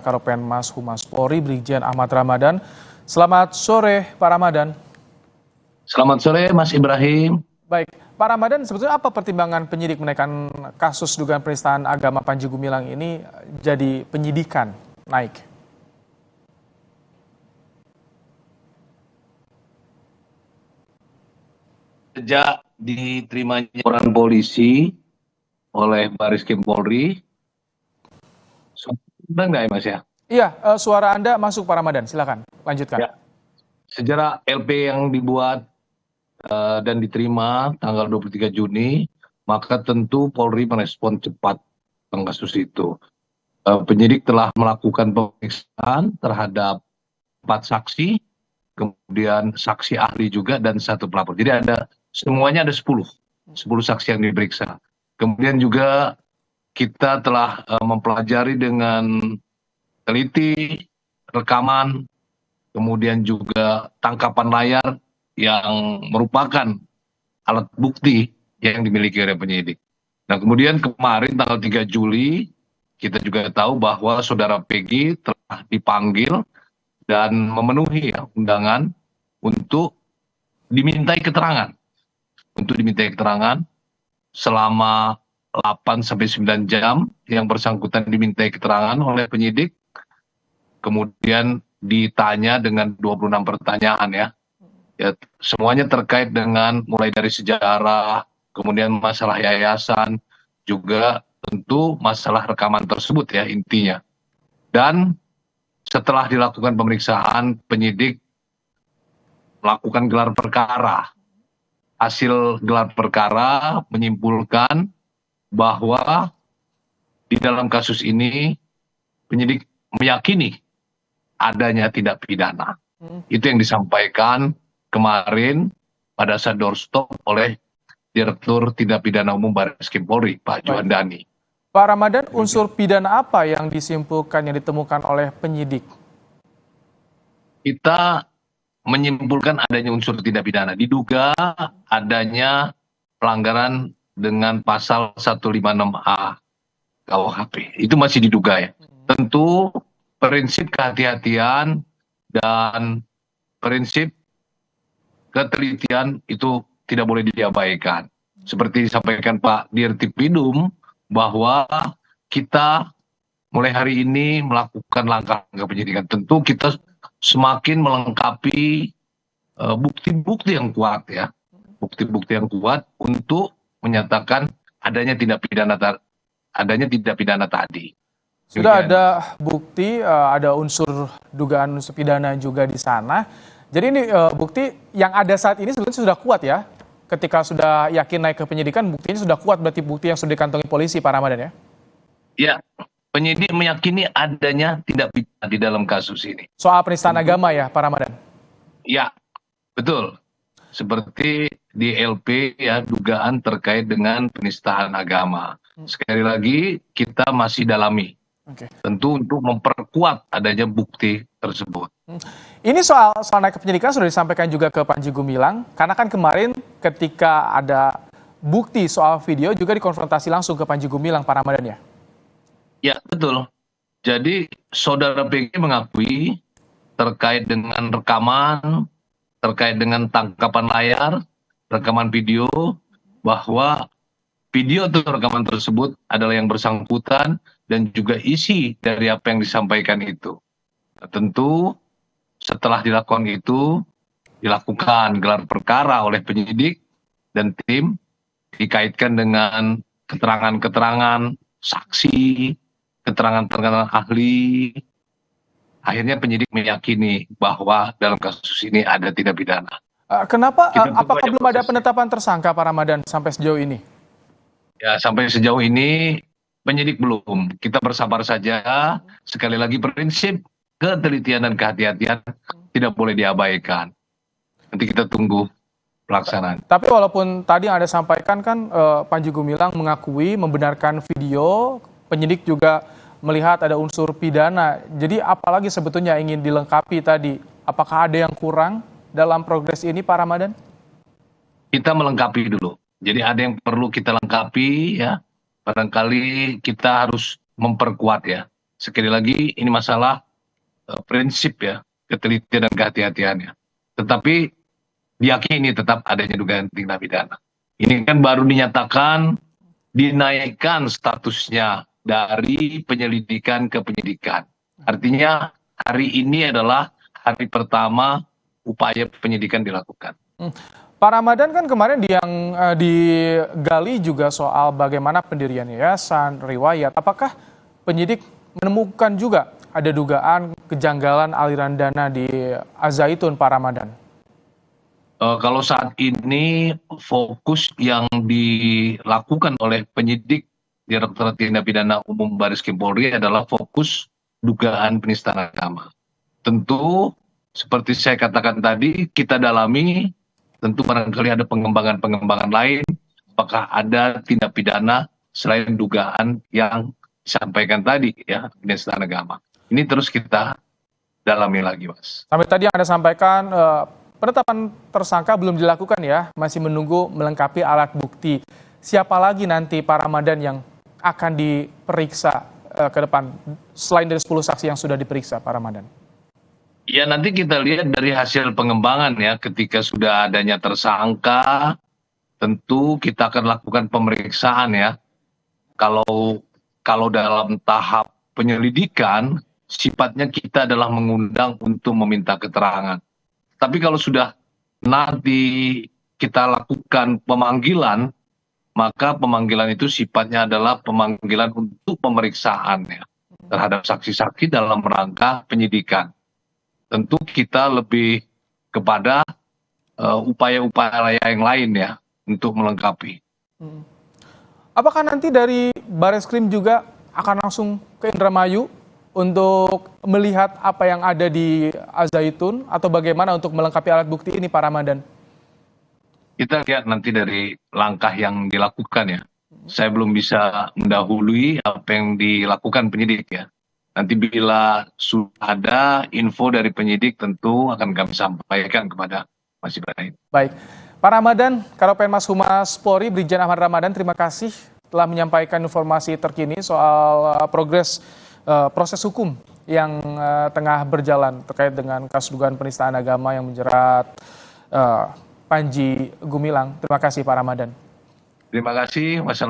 Karopenmas Humas Polri Brigjen Ahmad Ramadan. Selamat sore Pak Ramadan. Selamat sore Mas Ibrahim. Baik, Pak Ramadan, sebetulnya apa pertimbangan penyidik menaikkan kasus dugaan penistaan agama Panji Gumilang ini jadi penyidikan naik? Sejak diterimanya laporan polisi oleh Bariskim Polri, sudah nggak ya Mas ya? Iya, suara Anda masuk Pak Ramadan, silakan lanjutkan. Ya. Sejarah LP yang dibuat dan diterima tanggal 23 Juni, maka tentu Polri merespon cepat tentang kasus itu. Penyidik telah melakukan pemeriksaan terhadap 4 saksi, kemudian saksi ahli juga dan 1 pelapor. Jadi semuanya ada 10 saksi yang diperiksa. Kemudian juga kita telah mempelajari dengan teliti rekaman, kemudian juga tangkapan layar yang merupakan alat bukti yang dimiliki oleh penyidik. Nah, kemudian kemarin tanggal 3 Juli kita juga tahu bahwa saudara PG telah dipanggil dan memenuhi undangan untuk dimintai keterangan. Selama 8-9 jam yang bersangkutan dimintai keterangan oleh penyidik. Kemudian ditanya dengan 26 pertanyaan ya. Semuanya terkait dengan mulai dari sejarah, kemudian masalah yayasan, juga tentu masalah rekaman tersebut ya intinya. Dan setelah dilakukan pemeriksaan, penyidik melakukan gelar perkara. Hasil gelar perkara menyimpulkan bahwa di dalam kasus ini penyidik meyakini adanya tindak pidana. Itu yang disampaikan kemarin pada saat doorstop oleh Direktur Tindak Pidana Umum Bariskim Polri, Pak Juandani. Pak Ramadan, unsur pidana apa yang disimpulkan, yang ditemukan oleh penyidik? Kita menyimpulkan adanya unsur tindak pidana. Diduga adanya pelanggaran dengan pasal 156A KUHP. Itu masih diduga ya. Tentu prinsip kehati-hatian dan prinsip ketelitian itu tidak boleh diabaikan. Seperti disampaikan Pak Dirtipidum bahwa kita mulai hari ini melakukan langkah-langkah penyidikan. Tentu kita semakin melengkapi bukti-bukti yang kuat ya. Bukti-bukti yang kuat untuk menyatakan adanya tindak pidana tadi. Sudah ada bukti, ada unsur dugaan unsur pidana juga di sana. Jadi ini bukti yang ada saat ini sebenarnya sudah kuat ya. Ketika sudah yakin naik ke penyidikan, buktinya sudah kuat, berarti bukti yang sudah dikantongi polisi, Pak Ramadan ya? Ya, penyidik meyakini adanya tindak pidana di dalam kasus ini. Soal penistaan agama ya, Pak Ramadan? Ya, betul. Seperti di LP ya, dugaan terkait dengan penistaan agama. Sekali lagi kita masih dalami. Tentu untuk memperkuat adanya bukti tersebut. Ini soal naik ke penyidikan sudah disampaikan juga ke Panji Gumilang, karena kan kemarin ketika ada bukti soal video juga dikonfrontasi langsung ke Panji Gumilang, Pak Ramadan ya? Ya, betul. Jadi saudara PG mengakui terkait dengan rekaman, terkait dengan tangkapan layar, rekaman video, bahwa video atau rekaman tersebut adalah yang bersangkutan dan juga isi dari apa yang disampaikan itu. Nah, tentu setelah dilakukan gelar perkara oleh penyidik dan tim, dikaitkan dengan keterangan-keterangan saksi, keterangan-keterangan ahli. Akhirnya penyidik meyakini bahwa dalam kasus ini ada tindak pidana. Kenapa? Apakah belum ada penetapan tersangka, Pak Ramadan, sampai sejauh ini? Ya, sampai sejauh ini penyidik belum. Kita bersabar saja. Sekali lagi prinsip ketelitian dan kehati-hatian tidak boleh diabaikan. Nanti kita tunggu pelaksanaan. Tapi walaupun tadi yang Anda sampaikan kan Panji Gumilang mengakui membenarkan video, penyidik juga melihat ada unsur pidana. Jadi apalagi sebetulnya ingin dilengkapi tadi? Apakah ada yang kurang dalam progres ini, Pak Ramadan? Kita melengkapi dulu. Jadi ada yang perlu kita lengkapi ya. Barangkali kita harus memperkuat ya. sekali lagi ini masalah prinsip ya, ketelitian dan kehati-hatiannya. Tetapi diyakini tetap adanya dugaan tindak pidana. Ini kan baru dinyatakan dinaikkan statusnya dari penyelidikan ke penyidikan. Artinya hari ini adalah hari pertama upaya penyidikan dilakukan. Pak Ramadan, kan kemarin yang digali juga soal bagaimana pendirian yayasan, riwayat. Apakah penyidik menemukan juga ada dugaan kejanggalan aliran dana di Al-Zaitun, Pak Ramadan? Kalau saat ini fokus yang dilakukan oleh penyidik Direktorat Tindak Pidana Umum Bareskrim Polri adalah fokus dugaan penistaan agama. Tentu seperti saya katakan tadi, kita dalami, tentu barangkali ada pengembangan-pengembangan lain, apakah ada tindak pidana selain dugaan yang disampaikan tadi ya, penistaan agama. Ini terus kita dalami lagi, Mas. Sampai tadi yang Anda sampaikan, penetapan tersangka belum dilakukan ya, masih menunggu melengkapi alat bukti. Siapa lagi nanti Pak Ramadan yang akan diperiksa ke depan, selain dari 10 saksi yang sudah diperiksa, Pak Ramadan? Ya, nanti kita lihat dari hasil pengembangan ya, ketika sudah adanya tersangka, tentu kita akan lakukan pemeriksaan ya. Kalau dalam tahap penyelidikan, sifatnya kita adalah mengundang untuk meminta keterangan. Tapi kalau sudah nanti kita lakukan pemanggilan, maka pemanggilan itu sifatnya adalah pemanggilan untuk pemeriksaan ya, terhadap saksi-saksi dalam rangka penyidikan. Tentu kita lebih kepada upaya-upaya yang lain ya untuk melengkapi. Apakah nanti dari Bareskrim juga akan langsung ke Indramayu untuk melihat apa yang ada di Al-Zaitun, atau bagaimana untuk melengkapi alat bukti ini, Pak Ramadan? Kita lihat nanti dari langkah yang dilakukan ya. Saya belum bisa mendahului apa yang dilakukan penyidik ya. Nanti bila sudah ada info dari penyidik, tentu akan kami sampaikan kepada Mas Ibrahim. Baik, Pak Ramadan, Karopenmas Humas Polri, Brigjen Ahmad Ramadan, terima kasih telah menyampaikan informasi terkini soal proses hukum yang tengah berjalan terkait dengan kasus dugaan penistaan agama yang menjerat Panji Gumilang. Terima kasih Pak Ramadan. Terima kasih. Wassalamualaikum.